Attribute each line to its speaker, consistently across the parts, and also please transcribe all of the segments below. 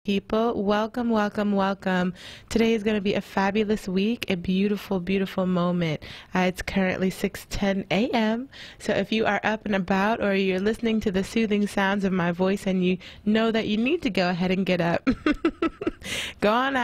Speaker 1: people. Welcome, welcome, welcome. Today is going to be a fabulous week, a beautiful, beautiful moment. It's currently 6:10 a.m. So if you are up and about or you're listening to the soothing sounds of my voice and you know that you need to go ahead and get up, go on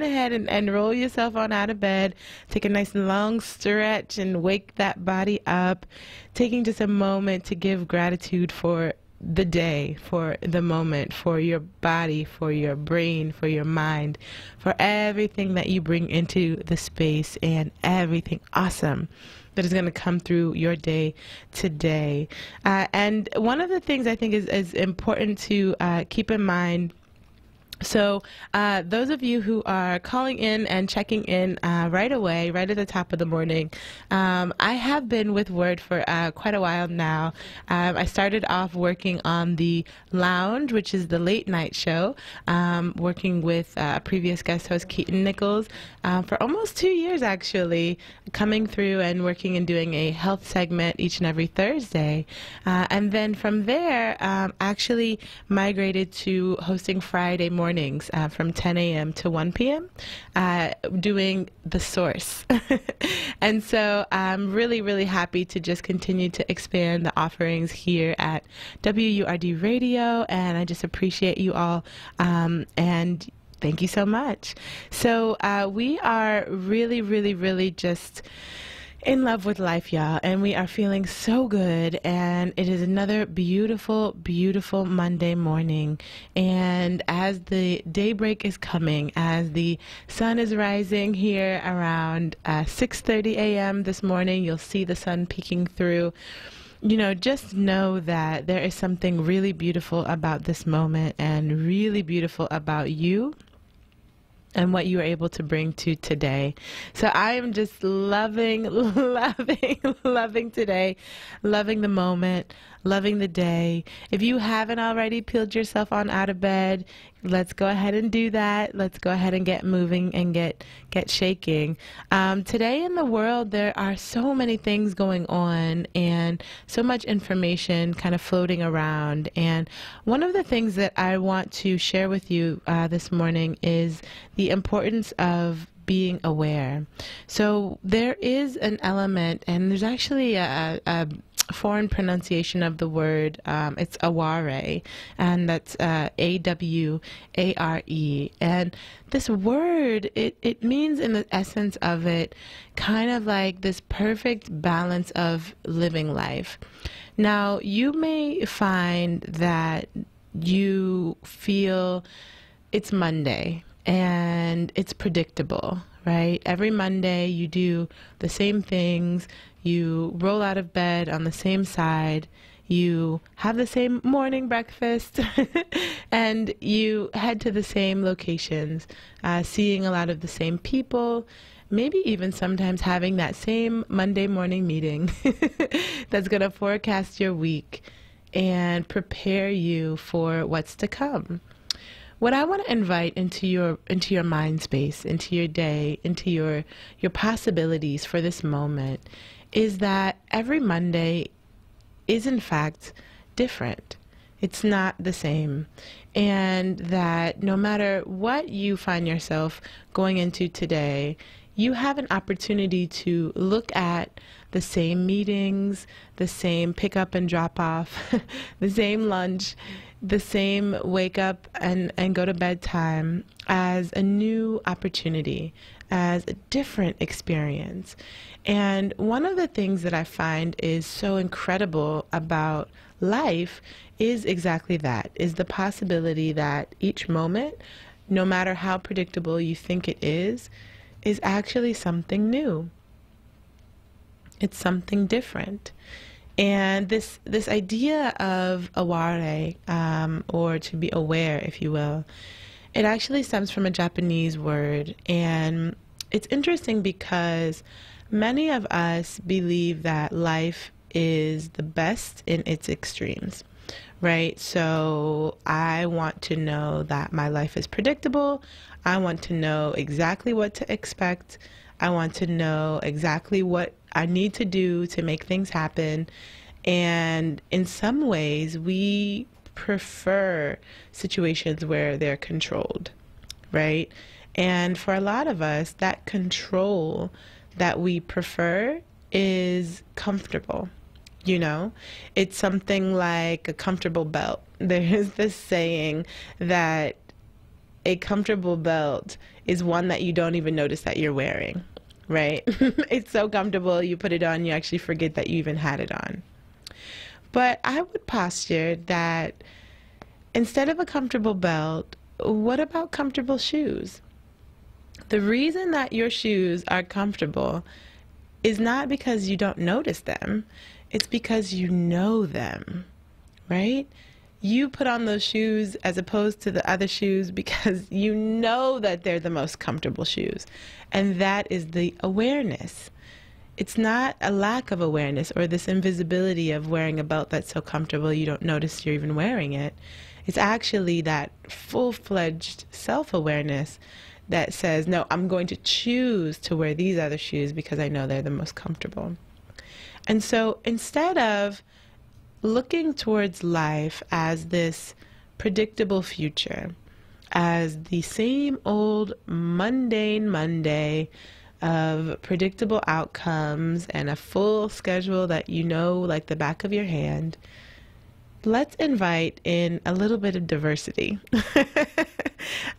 Speaker 1: ahead and roll yourself on out of bed. Take a nice long stretch and wake that body up, taking just a moment to give gratitude for the day, for the moment, for your body, for your brain, for your mind, for everything that you bring into the space and everything awesome that is going to come through your day today. And one of the things I think is important to keep in mind. So those of you who are calling in and checking in right away, right at the top of the morning, I have been with Word for quite a while now. I started off working on the Lounge, which is the late night show, working with previous guest host Keaton Nichols for almost 2 years actually, coming through and working and doing a health segment each and every Thursday. And then from there, actually migrated to hosting Friday mornings from 10 a.m. to 1 p.m. Doing The Source. And so I'm really, really happy to just continue to expand the offerings here at WURD Radio, and I just appreciate you all, and thank you so much. So we are really, really, really just in love with life, y'all, and we are feeling so good, and it is another beautiful, beautiful Monday morning. And as the daybreak is coming, as the sun is rising here around 6:30 a.m. this morning, you'll see the sun peeking through. You know, just know that there is something really beautiful about this moment and really beautiful about you and what you are able to bring to today. So I am just loving, loving today, loving the moment, loving the day. If you haven't already peeled yourself on out of bed, let's go ahead and do that. Let's go ahead and get moving and get shaking. Today in the world, there are so many things going on and so much information kind of floating around. And one of the things that I want to share with you this morning is the importance of being aware. So there is an element, and there's actually a foreign pronunciation of the word. It's aware, and that's A-W-A-R-E. And this word, it means in the essence of it kind of like this perfect balance of living life. Now, you may find that you feel it's Monday and it's predictable, right? Every Monday you do the same things. You roll out of bed on the same side, you have the same morning breakfast, and you head to the same locations, seeing a lot of the same people, maybe even sometimes having that same Monday morning meeting that's going to forecast your week and prepare you for what's to come. What I want to invite into your mind space, into your day, into your possibilities for this moment is that every Monday is in fact different. It's not the same. And that no matter what you find yourself going into today, you have an opportunity to look at the same meetings, the same pick up and drop off, the same lunch, the same wake up and go to bed time as a new opportunity, as a different experience. And one of the things that I find is so incredible about life is exactly that, is the possibility that each moment, no matter how predictable you think it is actually something new. It's something different. And this idea of aware, or to be aware, if you will, it actually stems from a Japanese word. And it's interesting because many of us believe that life is the best in its extremes, right? So I want to know that my life is predictable. I want to know exactly what to expect. I want to know exactly what I need to do to make things happen. And in some ways, we prefer situations where they're controlled, right? And for a lot of us, that control that we prefer is comfortable. You know, it's something like a comfortable belt. There is this saying that a comfortable belt is one that you don't even notice that you're wearing, right? It's so comfortable, you put it on, you actually forget that you even had it on. But I would posture that instead of a comfortable belt, what about comfortable shoes? The reason that your shoes are comfortable is not because you don't notice them. It's because you know them, right? You put on those shoes as opposed to the other shoes because you know that they're the most comfortable shoes. And that is the awareness. It's not a lack of awareness or this invisibility of wearing a belt that's so comfortable you don't notice you're even wearing it. It's actually that full-fledged self-awareness that says, no, I'm going to choose to wear these other shoes because I know they're the most comfortable. And so instead of looking towards life as this predictable future, as the same old mundane Monday of predictable outcomes and a full schedule that you know like the back of your hand, let's invite in a little bit of diversity.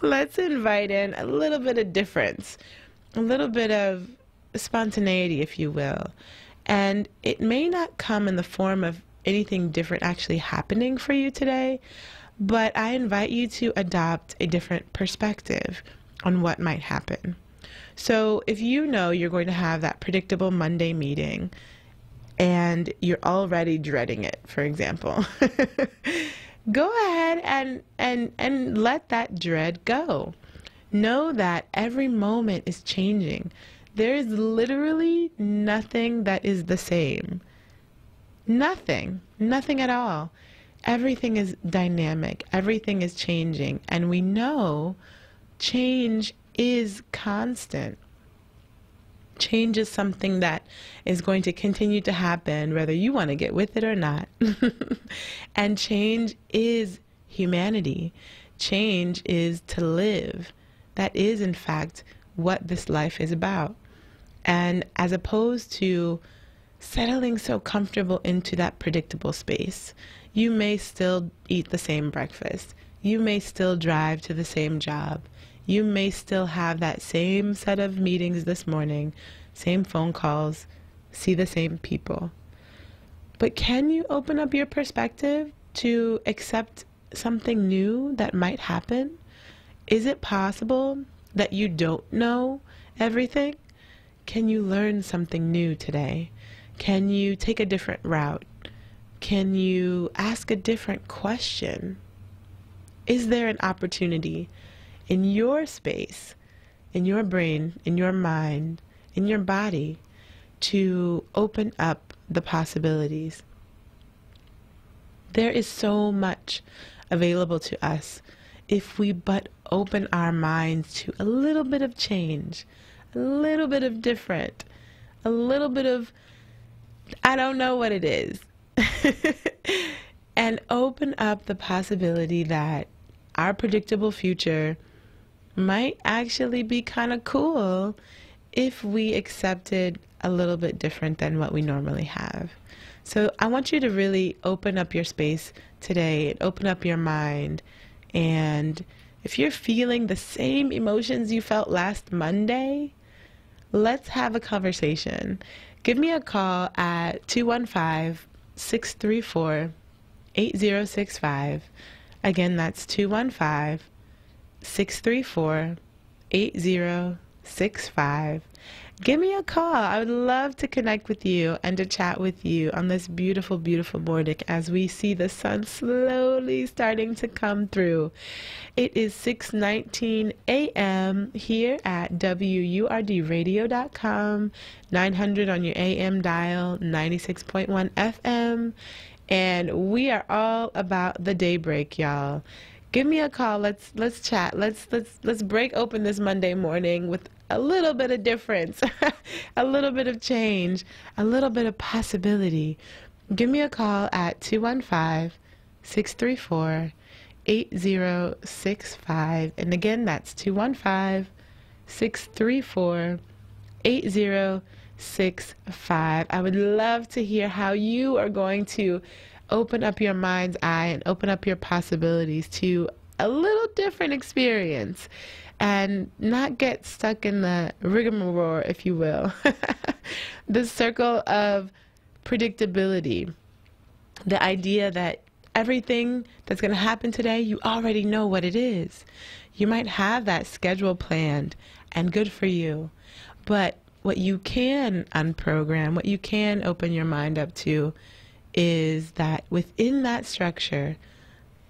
Speaker 1: Let's invite in a little bit of difference, a little bit of spontaneity, if you will. And it may not come in the form of anything different actually happening for you today, but I invite you to adopt a different perspective on what might happen. So if you know you're going to have that predictable Monday meeting and you're already dreading it, for example, go ahead and let that dread go. Know that every moment is changing. There is literally nothing that is the same. Nothing at all. Everything is dynamic. Everything is changing. And we know change is constant. Change is something that is going to continue to happen whether you want to get with it or not. And change is humanity. Change is to live. That is, in fact, what this life is about. And as opposed to settling so comfortable into that predictable space, you may still eat the same breakfast. You may still drive to the same job. You may still have that same set of meetings this morning, same phone calls, see the same people. But can you open up your perspective to accept something new that might happen? Is it possible that you don't know everything? Can you learn something new today? Can you take a different route? Can you ask a different question? Is there an opportunity in your space, in your brain, in your mind, in your body to open up the possibilities? There is so much available to us if we but open our minds to a little bit of change, a little bit of different, a little bit of, I don't know what it is, and open up the possibility that our predictable future might actually be kind of cool if we accepted a little bit different than what we normally have. So I want you to really open up your space today and open up your mind. And if you're feeling the same emotions you felt last Monday, let's have a conversation. Give me a call at 215-634-8065. Again, that's 215-634-8065. Give me a call. I would love to connect with you and to chat with you on this beautiful, beautiful morning as we see the sun slowly starting to come through. It is 6:19 a.m. here at WURDradio.com, 900 on your AM dial, 96.1 FM, and we are all about the daybreak, y'all. Give me a call. Let's chat. Let's break open this Monday morning with a little bit of difference, a little bit of change, a little bit of possibility. Give me a call at 215-634-8065. And again, that's 215-634-8065. I would love to hear how you are going to open up your mind's eye and open up your possibilities to a little different experience and not get stuck in the rigmarole, if you will. The circle of predictability. The idea that everything that's going to happen today, you already know what it is. You might have that schedule planned, and good for you. But what you can unprogram, what you can open your mind up to, is that within that structure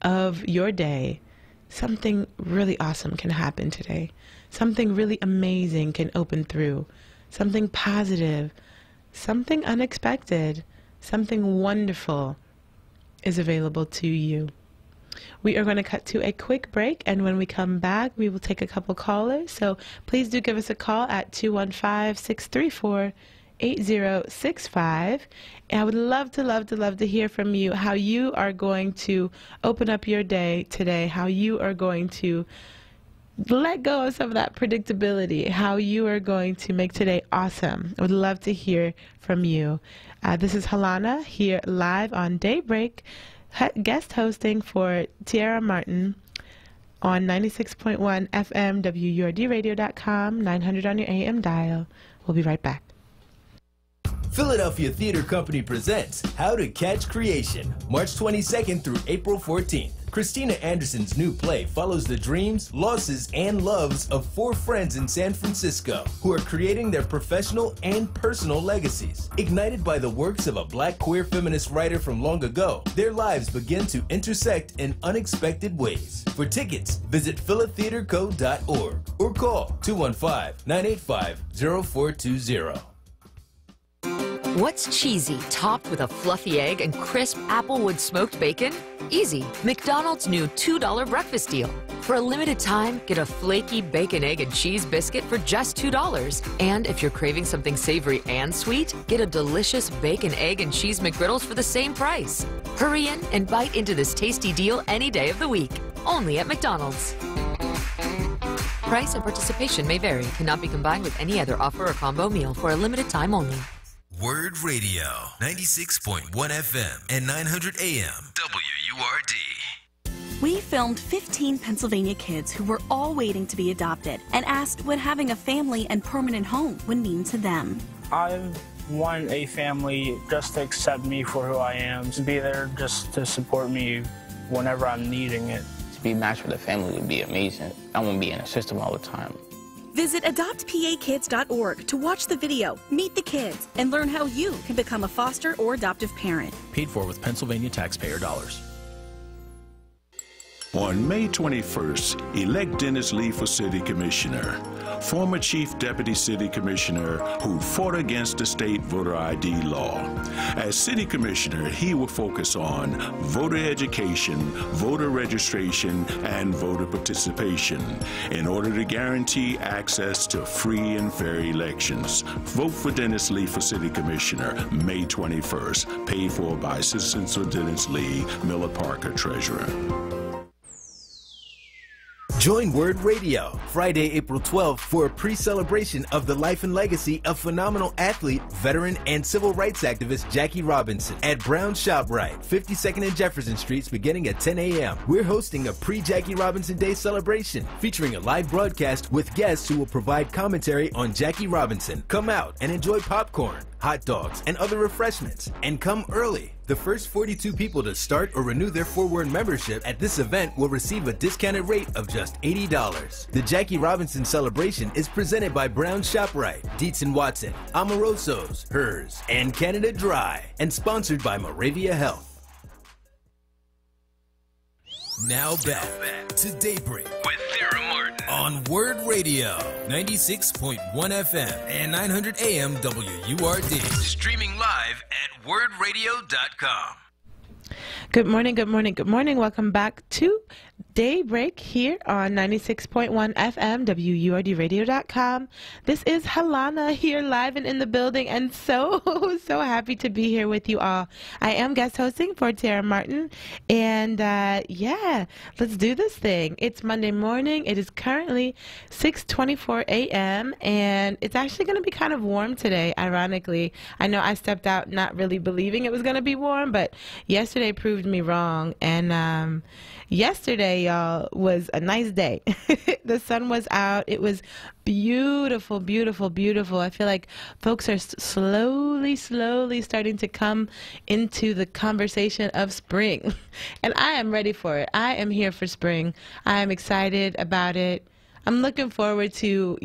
Speaker 1: of your day, something really awesome can happen today. Something really amazing can open through. Something positive, something unexpected, something wonderful is available to you. We are going to cut to a quick break, and when we come back, we will take a couple callers. So please do give us a call at 215-634-8065. And I would love to hear from you how you are going to open up your day today, how you are going to let go of some of that predictability, how you are going to make today awesome. I would love to hear from you. This is Halana here live on Daybreak, guest hosting for Tiara Martin on 96.1 FM, WURDradio.com, 900 on your AM dial. We'll be right back.
Speaker 2: Philadelphia Theater Company presents How to Catch Creation, March 22nd through April 14th. Christina Anderson's new play follows the dreams, losses, and loves of 4 friends in San Francisco who are creating their professional and personal legacies. Ignited by the works of a Black queer feminist writer from long ago, their lives begin to intersect in unexpected ways. For tickets, visit philatheaterco.org or call 215-985-0420.
Speaker 3: What's cheesy, topped with a fluffy egg and crisp applewood smoked bacon? Easy. McDonald's new $2 breakfast deal. For a limited time, get a flaky bacon, egg, and cheese biscuit for just $2. And if you're craving something savory and sweet, get a delicious bacon, egg, and cheese McGriddles for the same price. Hurry in and bite into this tasty deal any day of the week. Only at McDonald's. Price and participation may vary. Cannot be combined with any other offer or combo meal for a limited time only.
Speaker 2: Word Radio, 96.1 FM and 900 AM, WURD.
Speaker 4: We filmed 15 Pennsylvania kids who were all waiting to be adopted and asked what having a family and permanent home would mean to them.
Speaker 5: I want a family just to accept me for who I am, to be there just to support me whenever I'm needing it.
Speaker 6: To be matched with a family would be amazing. I won't be in a system all the time.
Speaker 4: Visit adoptpakids.org to watch the video, meet the kids, and learn how you can become a foster or adoptive parent.
Speaker 7: Paid for with Pennsylvania taxpayer dollars.
Speaker 8: On May 21st, elect Dennis Lee for City Commissioner, former Chief Deputy City Commissioner who fought against the state voter ID law. As City Commissioner, he will focus on voter education, voter registration, and voter participation in order to guarantee access to free and fair elections. Vote for Dennis Lee for City Commissioner, May 21st, paid for by Citizens for Dennis Lee, Miller Parker, Treasurer.
Speaker 2: Join Word Radio Friday, April 12th for a pre-celebration of the life and legacy of phenomenal athlete, veteran, and civil rights activist Jackie Robinson at Brown ShopRite, 52nd and Jefferson Streets, beginning at 10 a.m. We're hosting a pre-Jackie Robinson Day celebration featuring a live broadcast with guests who will provide commentary on Jackie Robinson. Come out and enjoy popcorn, hot dogs, and other refreshments, and come early. The first 42 people to start or renew their ForWord membership at this event will receive a discounted rate of just $80. The Jackie Robinson celebration is presented by Brown ShopRite, Dietz & Watson, Amoroso's, Hers, and Canada Dry, and sponsored by Moravia Health. Now back to Daybreak with Thera Martin on Word Radio, 96.1 FM and 900 AM WURD. Streaming live at wordradio.com.
Speaker 1: Good morning, good morning, good morning. Welcome back to Daybreak here on 96.1 FM, WURDradio.com. This is Halana here live and in the building, and so happy to be here with you all. I am guest hosting for Tara Martin, and yeah, let's do this thing. It's Monday morning. It is currently 6:24 a.m., and it's actually going to be kind of warm today, ironically. I know I stepped out not really believing it was going to be warm, but yesterday proved me wrong, and yesterday, y'all, was a nice day. The sun was out. It was beautiful, beautiful, beautiful. I feel like folks are slowly starting to come into the conversation of spring. And I am ready for it. I am here for spring. I am excited about it. I'm looking forward to,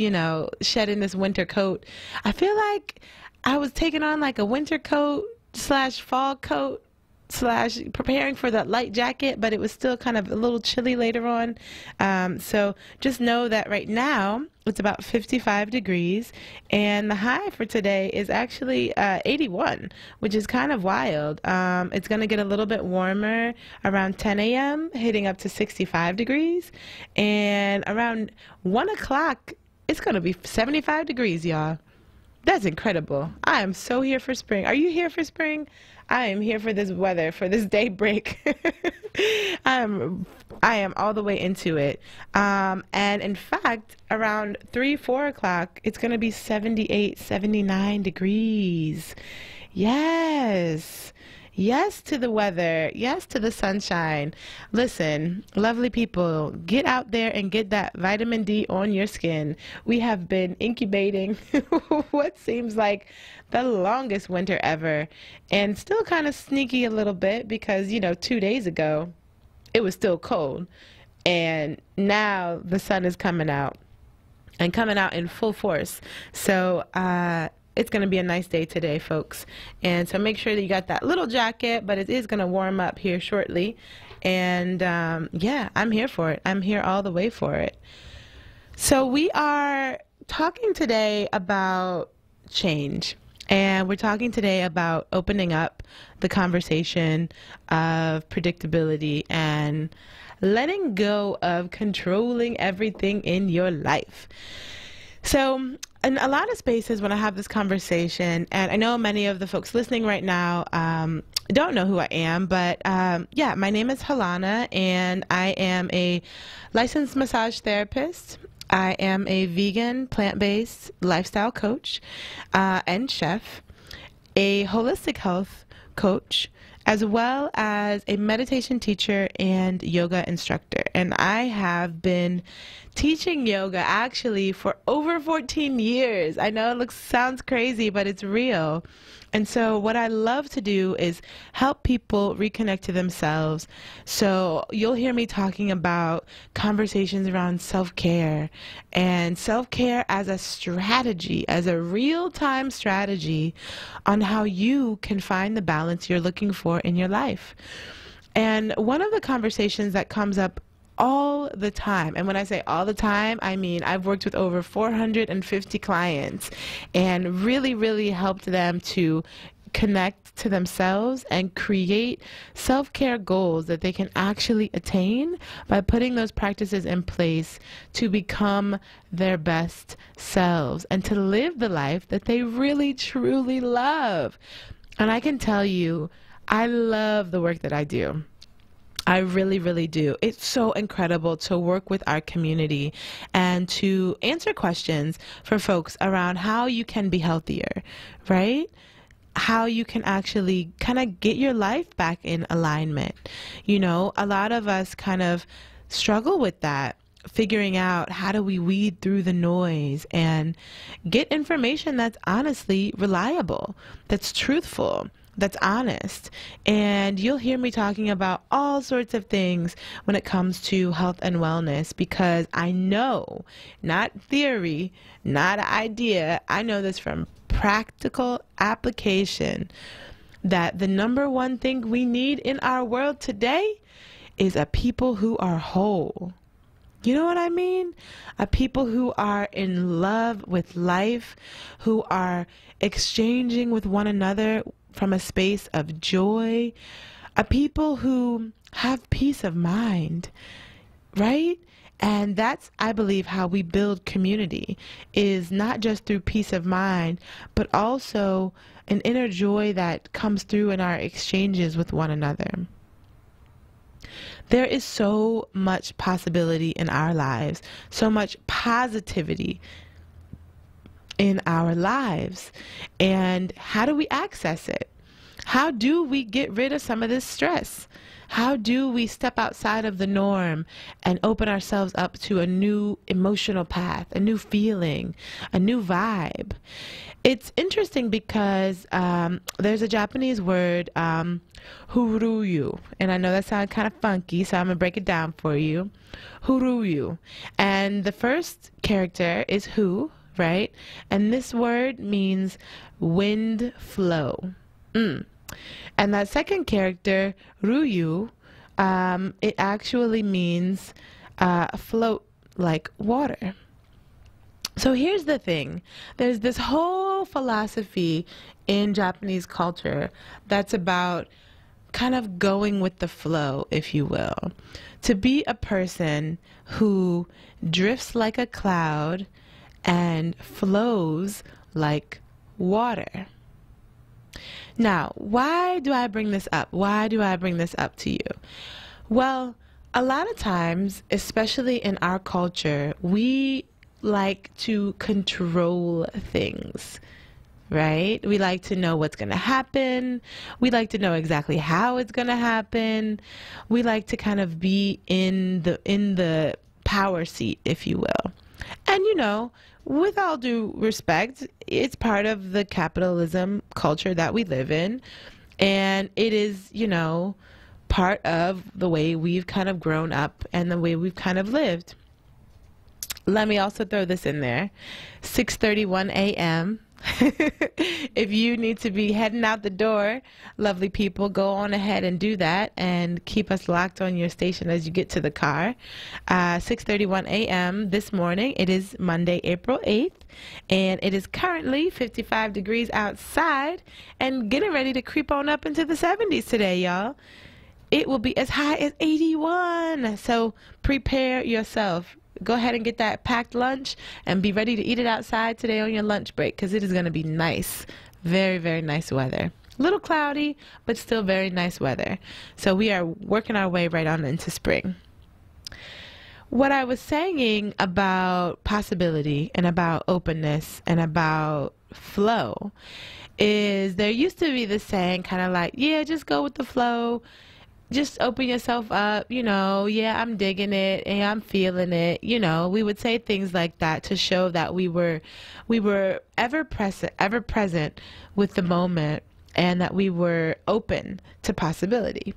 Speaker 1: shedding this winter coat. I feel like I was taking on like a winter coat / fall coat / preparing for that light jacket, but it was still kind of a little chilly later on. So just know that right now it's about 55 degrees, and the high for today is actually 81, which is kind of wild. It's going to get a little bit warmer around 10 a.m., hitting up to 65 degrees, and around 1 o'clock, it's going to be 75 degrees, y'all. That's incredible. I am so here for spring. Are you here for spring? I am here for this weather, for this daybreak. I am all the way into it. And in fact, around 3-4 o'clock, it's going to be 78, 79 degrees. Yes. Yes to the weather. Yes to the sunshine. Listen, lovely people, get out there and get that vitamin D on your skin. We have been incubating what seems like the longest winter ever, and still kind of sneaky a little bit because, 2 days ago it was still cold, and now the sun is coming out and coming out in full force. So, it's going to be a nice day today, folks. And so make sure that you got that little jacket, but it is going to warm up here shortly. And yeah, I'm here for it. I'm here all the way for it. So we are talking today about change. And we're talking today about opening up the conversation of predictability and letting go of controlling everything in your life. So in a lot of spaces when I have this conversation, and I know many of the folks listening right now don't know who I am, but yeah, my name is Halana, and I am a licensed massage therapist. I am a vegan, plant-based lifestyle coach and chef, a holistic health coach, as well as a meditation teacher and yoga instructor. And I have been teaching yoga actually for over 14 years. I know it sounds crazy, but it's real. And so what I love to do is help people reconnect to themselves. So you'll hear me talking about conversations around self-care, and self-care as a strategy, as a real-time strategy on how you can find the balance you're looking for in your life. And one of the conversations that comes up all the time, and when I say all the time, I mean I've worked with over 450 clients and really helped them to connect to themselves and create self-care goals that they can actually attain by putting those practices in place to become their best selves and to live the life that they really truly love. And I can tell you, I love the work that I do. I really do. It's so incredible to work with our community and to answer questions for folks around how you can be healthier, right? How you can actually kind of get your life back in alignment. A lot of us kind of struggle with that, figuring out how do we weed through the noise and get information that's honestly reliable, that's truthful, that's honest. And you'll hear me talking about all sorts of things when it comes to health and wellness, because I know, not theory, not idea, I know this from practical application, that the number one thing we need in our world today is a people who are whole. You know what I mean? A people who are in love with life, who are exchanging with one another from a space of joy, a people who have peace of mind. right? And that's, I believe, how we build community, is not just through peace of mind, but also an inner joy that comes through in our exchanges with one another. There is so much possibility in our lives, so much positivity in our lives. And how do we access it? How do we get rid of some of this stress? How do we step outside of the norm and open ourselves up to a new emotional path, a new feeling, a new vibe? It's interesting because there's a Japanese word, huruyu, and I know that sounds kind of funky, so I'm going to break it down for you. Huruyu. And the first character is hu, right? And this word means wind flow. And that second character, ryu, it actually means float like water. So here's the thing. There's this whole philosophy in Japanese culture that's about kind of going with the flow, if you will. To be a person who drifts like a cloud and flows like water. Now, why do I bring this up? Why do I bring this up to you? Well, a lot of times, especially in our culture, we like to control things, right? We like to know what's going to happen. We like to know exactly how it's going to happen. We like to kind of be in the power seat, if you will. And you know, with all due respect, it's part of the capitalism culture that we live in. And it is, you know, part of the way we've kind of grown up and the way we've kind of lived. Let me also throw this in there. 6:31 a.m. If you need to be heading out the door, lovely people, go on ahead and do that and keep us locked on your station as you get to the car. 6:31 a.m. this morning. It is Monday, April 8th, and it is currently 55 degrees outside and getting ready to creep on up into the 70s today, y'all. It will be as high as 81, so prepare yourself. Go ahead and get that packed lunch and be ready to eat it outside today on your lunch break, because it is going to be nice. Very, very nice weather. A little cloudy, but still very nice weather. So we are working our way right on into spring. What I was saying about possibility and about openness and about flow is there used to be this saying kind of like, yeah, just go with the flow. Just open yourself up, you know, yeah, I'm digging it, and I'm feeling it, you know. We would say things like that to show that we were ever present with the moment, and that we were open to possibility.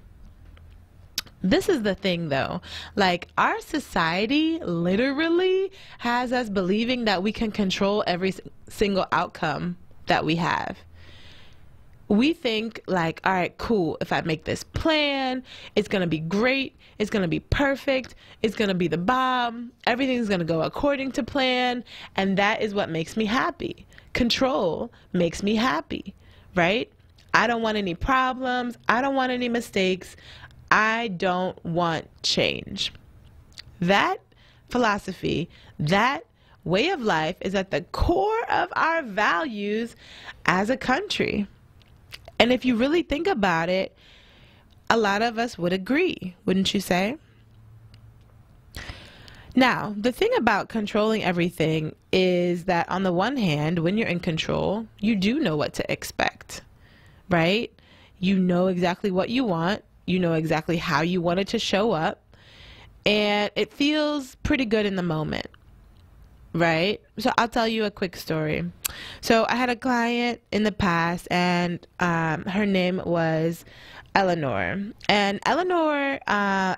Speaker 1: This is the thing, though. Like, our society literally has us believing that we can control every single outcome that we have. We think like, all right, cool, if I make this plan, it's going to be great, it's going to be perfect, it's going to be the bomb, everything's going to go according to plan, and that is what makes me happy. Control makes me happy, right? I don't want any problems, I don't want any mistakes, I don't want change. That philosophy, that way of life is at the core of our values as a country. And if you really think about it, a lot of us would agree, wouldn't you say? Now, the thing about controlling everything is that on the one hand, when you're in control, you do know what to expect, right? You know exactly what you want. You know exactly how you want it to show up. And it feels pretty good in the moment. Right? So I'll tell you a quick story. So I had a client in the past, and her name was Eleanor. And Eleanor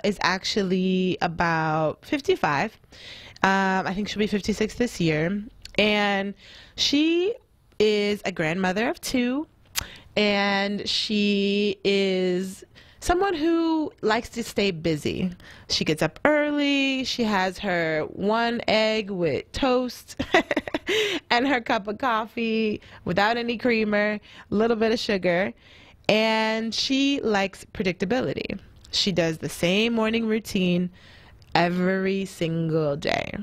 Speaker 1: is actually about 55. I think she'll be 56 this year. And she is a grandmother of 2. And she is someone who likes to stay busy. She gets up early, she has her 1 egg with toast and her cup of coffee without any creamer, a little bit of sugar, and she likes predictability. She does the same morning routine every single day.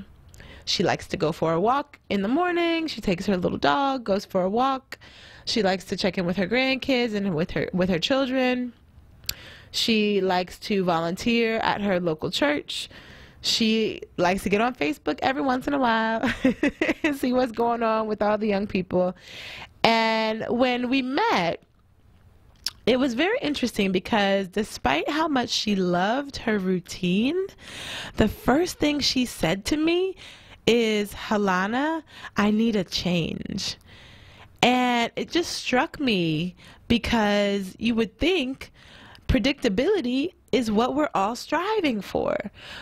Speaker 1: She likes to go for a walk in the morning. She takes her little dog, goes for a walk. She likes to check in with her grandkids and with her children. She likes to volunteer at her local church. She likes to get on Facebook every once in a while and see what's going on with all the young people. And when we met, it was very interesting because despite how much she loved her routine, the first thing she said to me is, Helana, I need a change. And it just struck me because you would think predictability is what we're all striving for.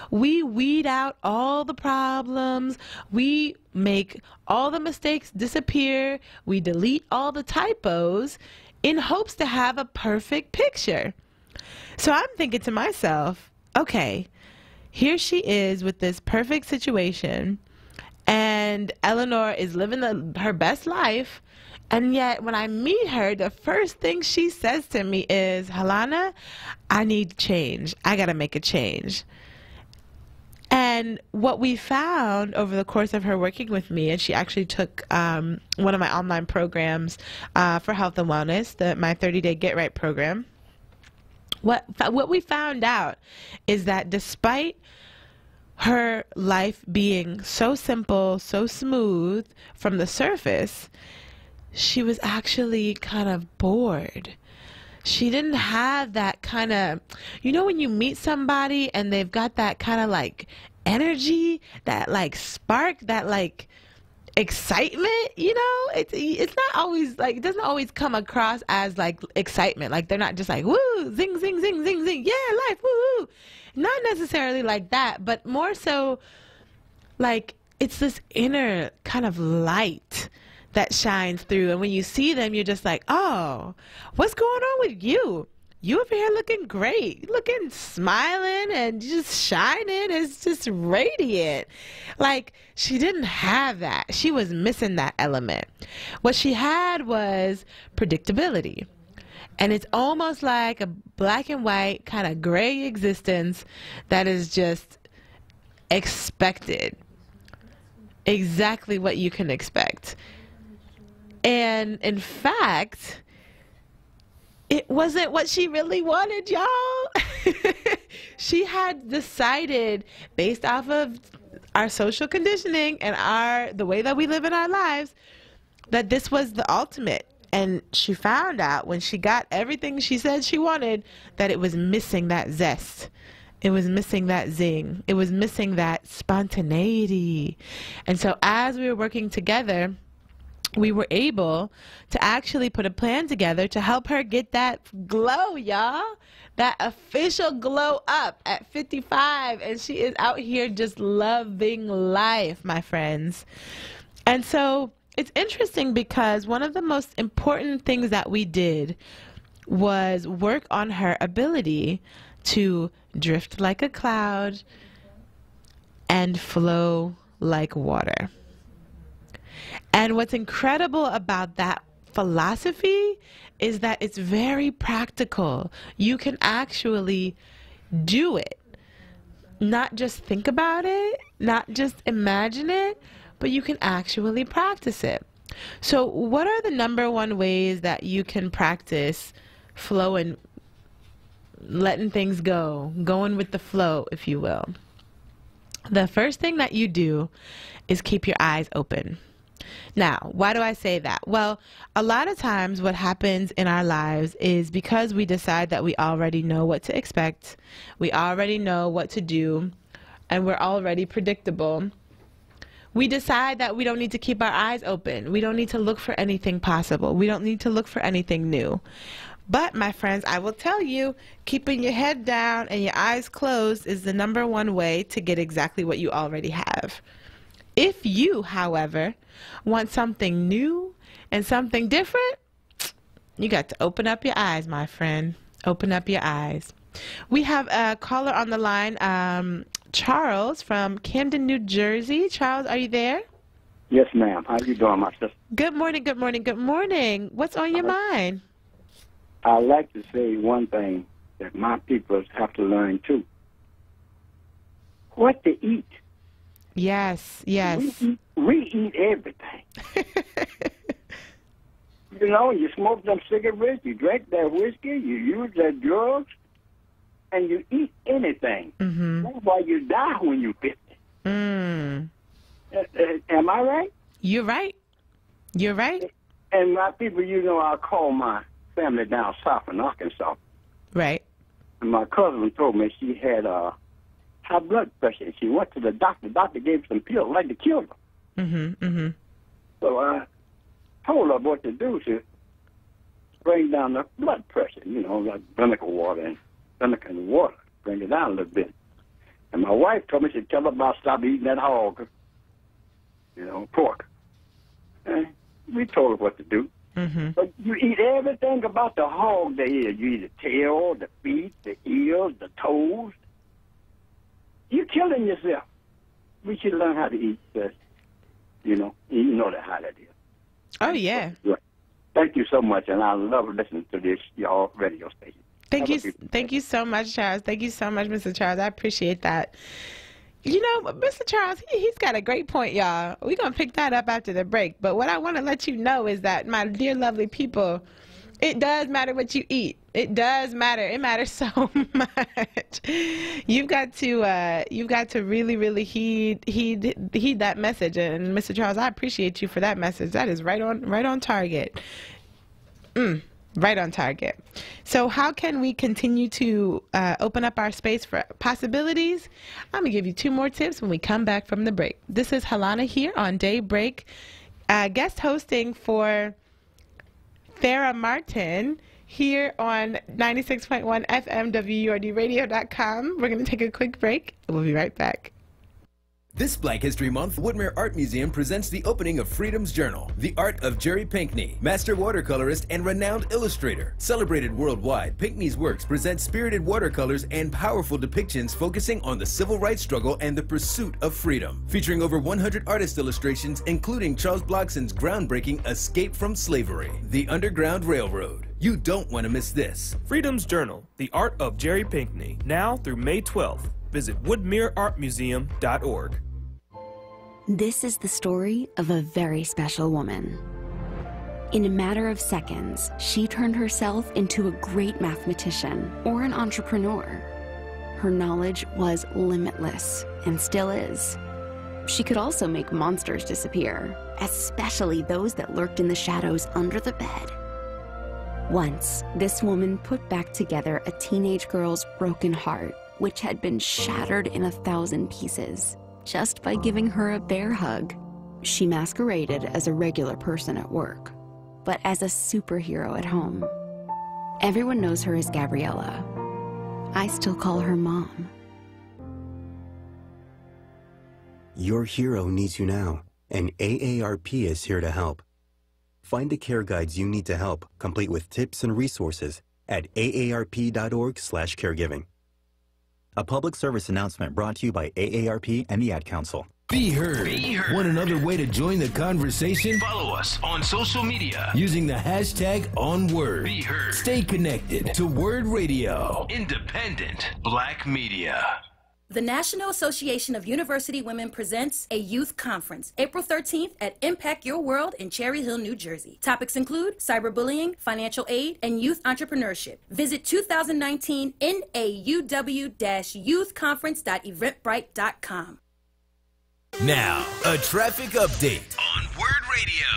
Speaker 1: We weed out all the problems. We make all the mistakes disappear. We delete all the typos in hopes to have a perfect picture. So I'm thinking to myself, okay, here she is with this perfect situation, and Eleanor is living her best life, and yet when I meet her, the first thing she says to me is, Helana, I need change. I got to make a change. And what we found over the course of her working with me, and she actually took one of my online programs for health and wellness, my 30-day Get Right program. What we found out is that despite her life being so simple, so smooth from the surface, she was actually kind of bored. She didn't have that kind of, you know, when you meet somebody and they've got that kind of like energy, that like spark, that like excitement, you know, it's not always like, it doesn't always come across as like excitement. Like they're not just like, woo, zing, zing, zing, zing, zing, yeah, life, woo, woo. Not necessarily like that, but more so like it's this inner kind of light that shines through. And when you see them, you're just like, oh, what's going on with you? You over here looking great, looking smiling and just shining. It's just radiant. Like she didn't have that. She was missing that element. What she had was predictability. And it's almost like a black and white kind of gray existence that is just expected. Exactly what you can expect. And in fact, it wasn't what she really wanted, y'all. She had decided, based off of our social conditioning and the way that we live in our lives, that this was the ultimate. And she found out when she got everything she said she wanted that it was missing that zest. It was missing that zing. It was missing that spontaneity. And so as we were working together, we were able to actually put a plan together to help her get that glow, y'all. That official glow up at 55. And she is out here just loving life, my friends. And so it's interesting because one of the most important things that we did was work on her ability to drift like a cloud and flow like water. And what's incredible about that philosophy is that it's very practical. You can actually do it. Not just think about it, not just imagine it, but you can actually practice it. So what are the #1 ways that you can practice flowing, letting things go, going with the flow, if you will? The first thing that you do is keep your eyes open. Now, why do I say that? Well, a lot of times what happens in our lives is because we decide that we already know what to expect, we already know what to do, and we're already predictable. We decide that we don't need to keep our eyes open. We don't need to look for anything possible. We don't need to look for anything new. But, my friends, I will tell you, keeping your head down and your eyes closed is the #1 way to get exactly what you already have. If you, however, want something new and something different, you got to open up your eyes, my friend. Open up your eyes. We have a caller on the line, Charles from Camden, New Jersey. Charles, are you there?
Speaker 9: Yes, ma'am. How you doing, my sister?
Speaker 1: Good morning, good morning, good morning. What's on your mind?
Speaker 9: I'd like to say one thing that my people have to learn, too. what to eat.
Speaker 1: Yes, yes.
Speaker 9: We eat everything. You know, you smoke them cigarettes, you drink that whiskey, you use that drugs, and you eat anything.
Speaker 1: Mm-hmm.
Speaker 9: That's why you die when you're 50.
Speaker 1: Mm.
Speaker 9: Am I right?
Speaker 1: You're right. You're right.
Speaker 9: And my people, you know, I call my family down south in Arkansas.
Speaker 1: Right.
Speaker 9: And my cousin told me she had high blood pressure. She went to the doctor. The doctor gave her some pills like to kill her.
Speaker 1: Mm-hmm. Mm-hmm.
Speaker 9: So I told her what to do to bring down the blood pressure, you know, like vinegar and water, bring it down a little bit. And my wife told me, she'd tell her about stop eating that hog, you know, pork. And we told her what to do.
Speaker 1: Mm-hmm.
Speaker 9: But you eat everything about the hog there is. You eat the tail, the feet, the ears, the toes. You're killing yourself. We should learn how to eat this. You know that how that is.
Speaker 1: Oh, yeah.
Speaker 9: Right. Thank you so much, and I love listening to this, y'all radio station.
Speaker 1: Thank you so much, Charles. Thank you so much, Mr. Charles. I appreciate that. You know, Mr. Charles, he's got a great point, y'all. We're going to pick that up after the break. But what I want to let you know is that, my dear, lovely people, it does matter what you eat. It does matter. It matters so much. You've got to really, really heed that message. And Mr. Charles, I appreciate you for that message. That is right on target. Right on target. So how can we continue to open up our space for possibilities? I'm going to give you 2 more tips when we come back from the break. This is Helana here on Daybreak, guest hosting for Farrah Martin here on 96.1 FM WURDradio.com. We're going to take a quick break. We'll be right back.
Speaker 2: This Black History Month, Woodmere Art Museum presents the opening of Freedom's Journal, the art of Jerry Pinkney, master watercolorist and renowned illustrator. Celebrated worldwide, Pinkney's works present spirited watercolors and powerful depictions focusing on the civil rights struggle and the pursuit of freedom. Featuring over 100 artist illustrations, including Charles Blockson's groundbreaking Escape from Slavery, The Underground Railroad. You don't want to miss this.
Speaker 10: Freedom's Journal, the art of Jerry Pinkney, now through May 12th. Visit woodmereartmuseum.org.
Speaker 11: This is the story of a very special woman. In a matter of seconds, she turned herself into a great mathematician or an entrepreneur. Her knowledge was limitless and still is. She could also make monsters disappear, especially those that lurked in the shadows under the bed. Once, this woman put back together a teenage girl's broken heart, which had been shattered in 1,000 pieces. Just by giving her a bear hug. She masqueraded as a regular person at work, but as a superhero at home. Everyone knows her as Gabriella. I still call her Mom.
Speaker 12: Your hero needs you now, and AARP is here to help. Find the care guides you need to help, complete with tips and resources at aarp.org/caregiving. A public service announcement brought to you by AARP and the Ad Council.
Speaker 2: Be heard. Be heard. Want another way to join the conversation? Follow us on social media using the hashtag onWURD. Be heard. Stay connected to Word Radio. Independent Black Media.
Speaker 13: The National Association of University Women presents a youth conference, April 13th at Impact Your World in Cherry Hill, New Jersey. Topics include cyberbullying, financial aid, and youth entrepreneurship. Visit 2019 NAUW-youthconference.eventbrite.com.
Speaker 2: Now, a traffic update on Word Radio.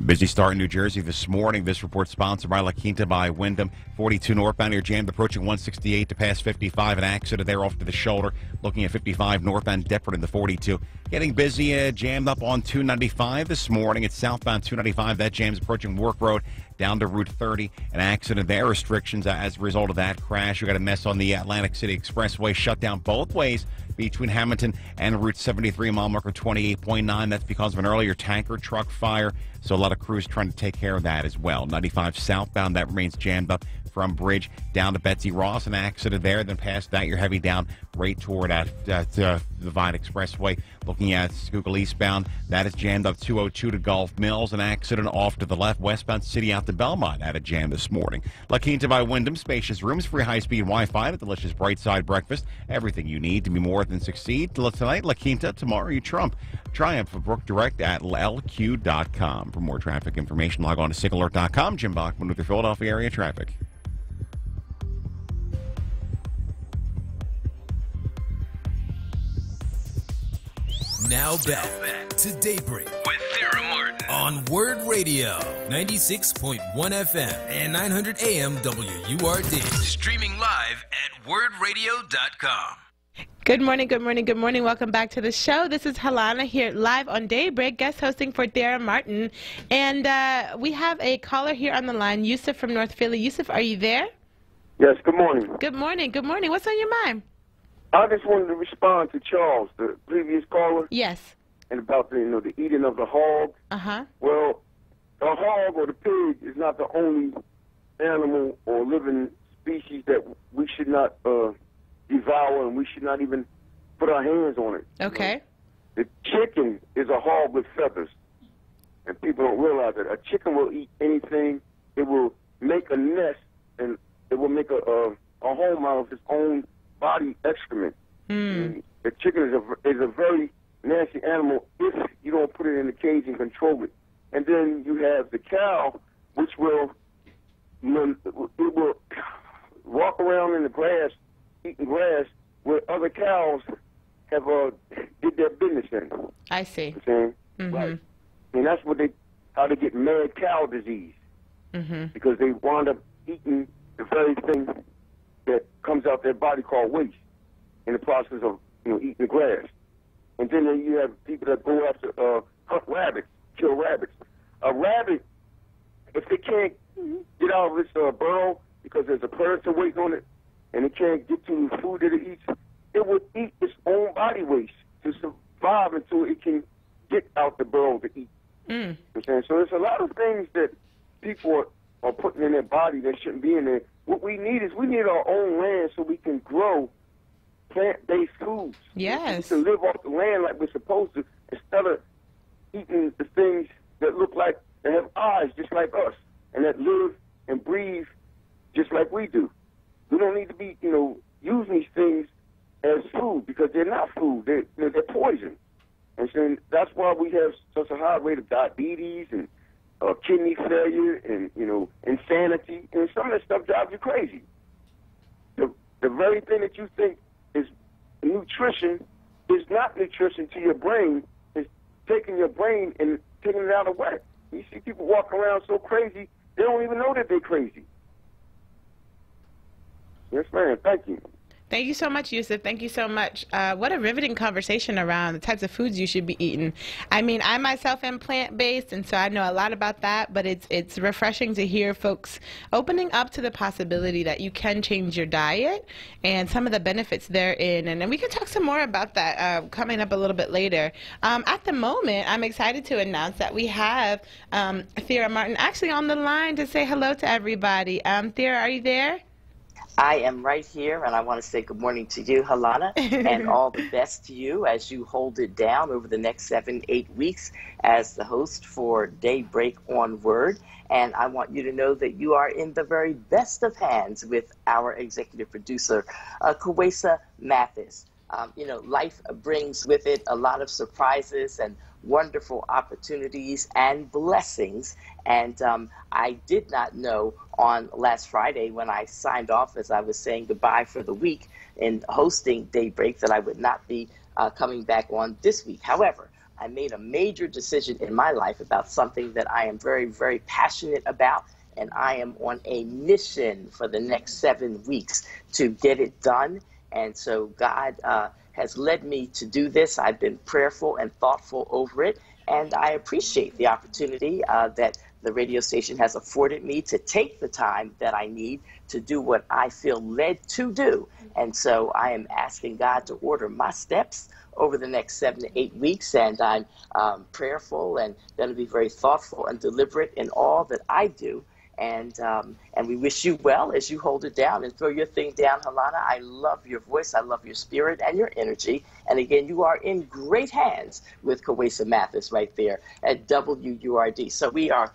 Speaker 14: Busy start in New Jersey this morning. This report sponsored by La Quinta by Wyndham. 42 northbound near jammed approaching 168 to pass 55. An accident there off to the shoulder. Looking at 55 northbound Deptford in the 42. Getting busy, jammed up on 295 this morning. It's southbound 295. That jam's approaching Wark Road down to Route 30. An accident there. Restrictions as a result of that crash. You got a mess on the Atlantic City Expressway. Shut down both ways between Hamilton and Route 73, mile marker 28.9. That's because of an earlier tanker truck fire. So a lot of crews trying to take care of that as well. 95 southbound, that remains jammed up from Bridge down to Betsy Ross. An accident there. Then past that, you're heavy down right toward the Vine Expressway. Looking at Schuylkill eastbound, that is jammed up 202 to Gulf Mills. An accident off to the left, westbound City out to Belmont at a jam this morning. La Quinta by Wyndham, spacious rooms, free high-speed Wi-Fi, and a delicious bright side breakfast. Everything you need to be more than succeed. Tonight, La Quinta, tomorrow you trump. Triumph for Brook Direct at lq.com. For more traffic information, log on to SignAlert.com. Jim Bachman with your Philadelphia area traffic.
Speaker 2: Now back to Daybreak with Thera Martin on Word Radio, 96.1 FM and 900 AM WURD. Streaming live at wordradio.com.
Speaker 1: Good morning, good morning, good morning. Welcome back to the show. This is Helena here live on Daybreak, guest hosting for Thera Martin. And we have a caller here on the line, Yusuf from North Philly. Yusuf, are you there?
Speaker 15: Yes, good morning.
Speaker 1: Good morning, good morning. What's on your mind?
Speaker 15: I just wanted to respond to Charles, the previous caller.
Speaker 1: Yes.
Speaker 15: And about the eating of the hog.
Speaker 1: Uh-huh.
Speaker 15: Well, the hog or the pig is not the only animal or living species that we should not devour, and we should not even put our hands on it.
Speaker 1: Okay.
Speaker 15: The chicken is a hog with feathers, and people don't realize that. A chicken will eat anything. It will make a nest, and it will make a home out of its own body excrement. The chicken is a very nasty animal if you don't put it in the cage and control it. And then you have the cow, which will walk around in the grass, eating grass, where other cows have did their business in.
Speaker 1: I see.
Speaker 15: You know what I'm saying?
Speaker 1: Mm-hmm.
Speaker 15: Right. And that's how they get mad cow disease.
Speaker 1: Mm-hmm.
Speaker 15: Because they wind up eating the very thing that comes out their body called waste in the process of eating the grass. And then you have people that go after hunt rabbits, kill rabbits. A rabbit, if they can't get out of its burrow because there's a predator waiting on it, and it can't get to the food that it eats, it will eat its own body waste to survive until it can get out the burrow to eat. You know what I'm saying? So there's a lot of things that people are putting in their body that shouldn't be in there. What we need is our own land so we can grow plant-based foods.
Speaker 1: Yes.
Speaker 15: We can live off the land like we're supposed to instead of eating the things that look like, that have eyes just like us and that live and breathe just like we do. We don't need to be, using these things as food because they're not food. They're poison. And so that's why we have such a high rate of diabetes and kidney failure and, insanity. And some of that stuff drives you crazy. The very thing that you think is nutrition is not nutrition to your brain. It's taking your brain and taking it out of whack. You see people walk around so crazy, they don't even know that they're crazy. Yes, ma'am. Thank you.
Speaker 1: Thank you so much, Yusuf. Thank you so much. What a riveting conversation around the types of foods you should be eating. I mean, I myself am plant-based, and so I know a lot about that, but it's refreshing to hear folks opening up to the possibility that you can change your diet and some of the benefits therein. And we can talk some more about that coming up a little bit later. At the moment, I'm excited to announce that we have Thera Martin actually on the line to say hello to everybody. Thera, are you there?
Speaker 16: I am right here, and I want to say good morning to you, Helena, and all the best to you as you hold it down over the next 7-8 weeks as the host for Daybreak on Word. And I want you to know that you are in the very best of hands with our executive producer, Kawesa Mathis. Life brings with it a lot of surprises and wonderful opportunities and blessings. And I did not know on last Friday when I signed off as I was saying goodbye for the week in hosting Daybreak that I would not be coming back on this week. However, I made a major decision in my life about something that I am very, very passionate about, and I am on a mission for the next 7 weeks to get it done. And so God has led me to do this. I've been prayerful and thoughtful over it, and I appreciate the opportunity that the radio station has afforded me to take the time that I need to do what I feel led to do. And so I am asking God to order my steps over the next 7 to 8 weeks, and I'm prayerful and going to be very thoughtful and deliberate in all that I do. And we wish you well as you hold it down and throw your thing down, Helana. I love your voice. I love your spirit and your energy. And again, you are in great hands with Kawesa Mathis right there at WURD. So we are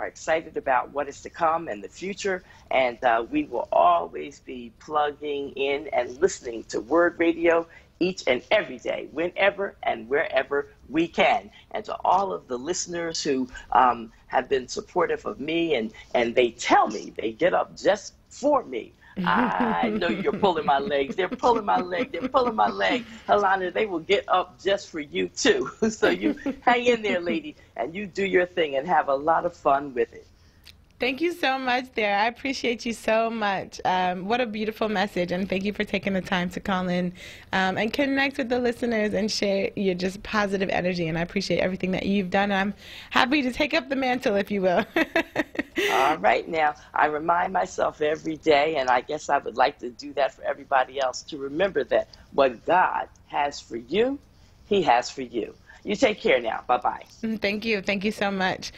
Speaker 16: excited about what is to come and the future. And we will always be plugging in and listening to Word Radio each and every day, whenever and wherever we can. And to all of the listeners who have been supportive of me, and they tell me they get up just for me. I know you're pulling my legs. They're pulling my leg. They're pulling my leg. Helana, they will get up just for you, too. So you hang in there, lady, and you do your thing and have a lot of fun with it.
Speaker 1: Thank you so much, there. I appreciate you so much. What a beautiful message, and thank you for taking the time to call in and connect with the listeners and share your just positive energy, and I appreciate everything that you've done. I'm happy to take up the mantle, if you will.
Speaker 16: All right, now, I remind myself every day, and I guess I would like to do that for everybody else, to remember that what God has for you, He has for you. You take care now. Bye-bye.
Speaker 1: Thank you. Thank you so much.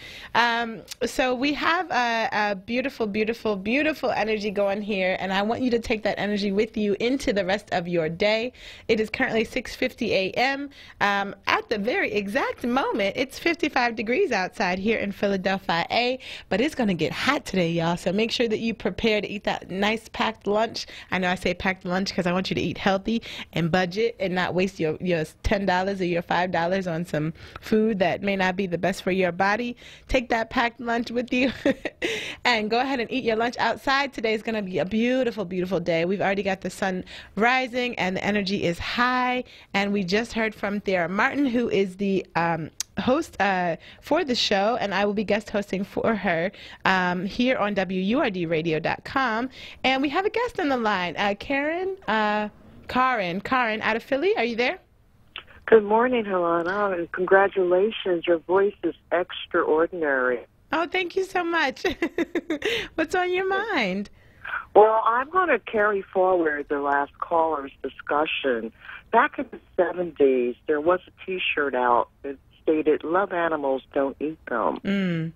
Speaker 1: So we have a beautiful, beautiful, beautiful energy going here, and I want you to take that energy with you into the rest of your day. It is currently 6:50 a.m. At the very exact moment, it's 55 degrees outside here in Philadelphia, but it's going to get hot today, y'all, so make sure that you prepare to eat that nice packed lunch. I know I say packed lunch because I want you to eat healthy and budget and not waste your $10 or your $5 on some food that may not be the best for your body. Take that packed lunch with you and go ahead and eat your lunch outside. Today is going to be a beautiful, beautiful day. We've already got the sun rising and the energy is high. And we just heard from Thera Martin, who is the host for the show, and I will be guest hosting for her here on WURDradio.com. And we have a guest on the line, Karen out of Philly. Are you there?
Speaker 17: Good morning, Helana, and congratulations. Your voice is extraordinary.
Speaker 1: Oh, thank you so much. What's on your mind?
Speaker 17: Well, I'm going to carry forward the last caller's discussion. Back in the 70s, there was a T-shirt out that stated, "Love animals, don't eat them." And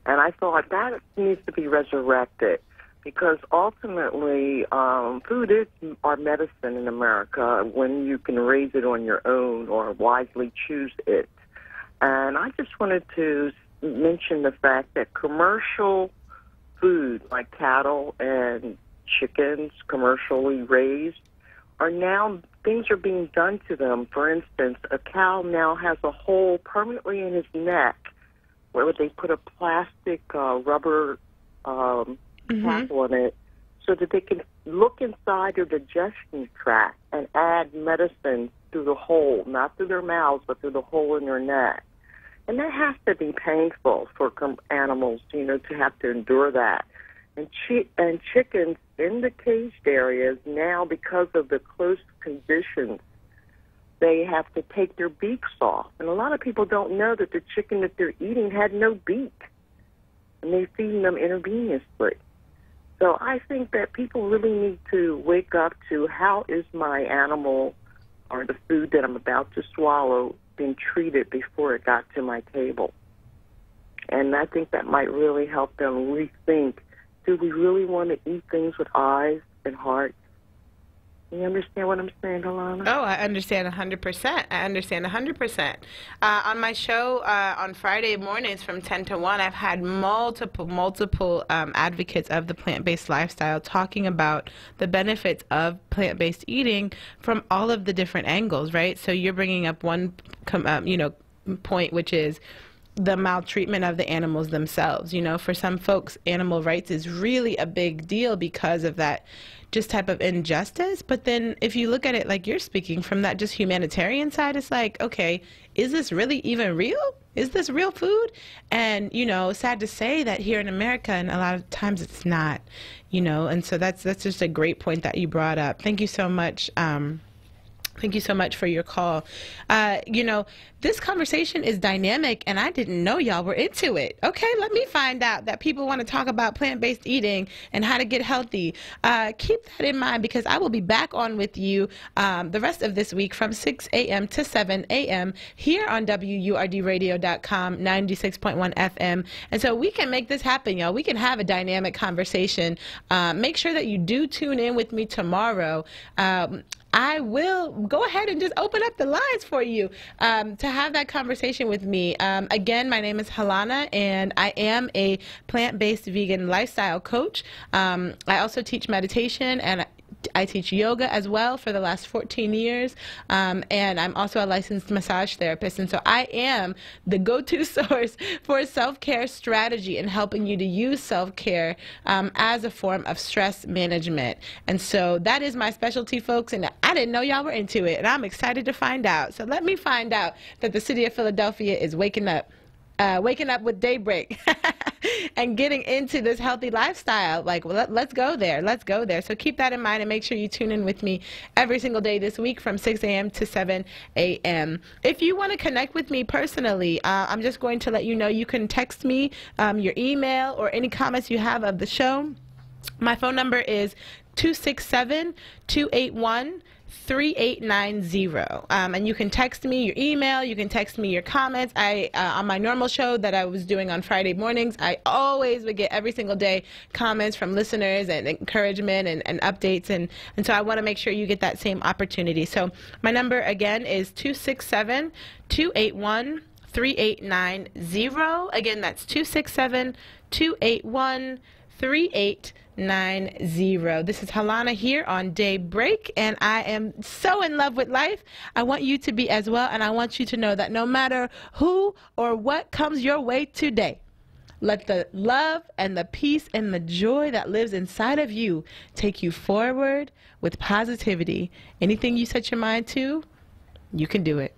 Speaker 17: I thought that needs to be resurrected, because ultimately food is our medicine in America when you can raise it on your own or wisely choose it. And I just wanted to mention the fact that commercial food like cattle and chickens, commercially raised, are now, things are being done to them. For instance, a cow now has a hole permanently in his neck where they put a plastic rubber cap on it so that they can look inside their digestion tract and add medicine through the hole, not through their mouths, but through the hole in their neck. And that has to be painful for animals, you know, to have to endure that. And chickens in the caged areas now, because of the close conditions, they have to take their beaks off. And a lot of people don't know that the chicken that they're eating had no beak, and they're feeding them intravenously. So I think that people really need to wake up to, how is my animal or the food that I'm about to swallow being treated before it got to my table? And I think that might really help them rethink, do we really want to eat things with eyes and hearts? You understand what I'm saying, Alana?
Speaker 1: Oh, I understand 100%. I understand 100%. On my show on Friday mornings from 10 to 1, I've had multiple advocates of the plant-based lifestyle talking about the benefits of plant-based eating from all of the different angles, right? So you're bringing up one, point, which is the maltreatment of the animals themselves. You know, for some folks, animal rights is really a big deal because of that just type of injustice. But then if you look at it like you're speaking from that just humanitarian side, it's like, okay, is this really even real? Is this real food? And, you know, sad to say that here in America, and a lot of times it's not, you know, and so that's just a great point that you brought up. Thank you so much, Thank you so much for your call. You know, this conversation is dynamic, and I didn't know y'all were into it. Okay, let me find out that people want to talk about plant-based eating and how to get healthy. Keep that in mind, because I will be back on with you the rest of this week from 6 a.m. to 7 a.m. here on WURDradio.com, 96.1 FM. And so we can make this happen, y'all. We can have a dynamic conversation. Make sure that you do tune in with me tomorrow. I will go ahead and just open up the lines for you to have that conversation with me. Again, my name is Helana, and I am a plant-based vegan lifestyle coach. I also teach meditation, and I teach yoga as well for the last 14 years, and I'm also a licensed massage therapist, and so I am the go-to source for self-care strategy and helping you to use self-care as a form of stress management. And so that is my specialty, folks, and I didn't know y'all were into it, and I'm excited to find out. So let me find out that the city of Philadelphia is waking up with daybreak and getting into this healthy lifestyle. Like, well, let's go there. Let's go there. So keep that in mind and make sure you tune in with me every single day this week from 6 a.m. to 7 a.m. If you want to connect with me personally, I'm just going to let you know you can text me your email or any comments you have of the show. My phone number is 267-281-3890. And you can text me your email, you can text me your comments. On my normal show that I was doing on Friday mornings, I always would get every single day comments from listeners and encouragement and updates, and so I want to make sure you get that same opportunity. So my number again is 267-281-3890. Again, that's 267-281-3890. This is Helana here on Daybreak, and I am so in love with life. I want you to be as well, and I want you to know that no matter who or what comes your way today, let the love and the peace and the joy that lives inside of you take you forward with positivity. Anything you set your mind to, you can do it.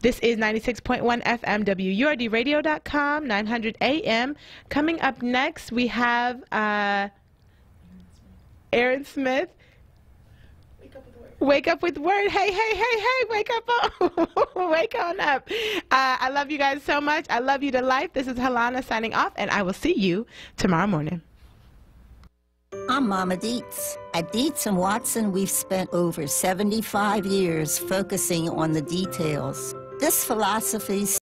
Speaker 1: This is 96.1 FM, WURDradio.com, 900 AM. Coming up next, we have Aaron Smith. Wake up with word. Hey, wake up on. Wake on up. I love you guys so much. I love you to life. This is Helana signing off, and I will see you tomorrow morning.
Speaker 18: I'm Mama Dietz. At Dietz & Watson, we've spent over 75 years focusing on the details. This philosophy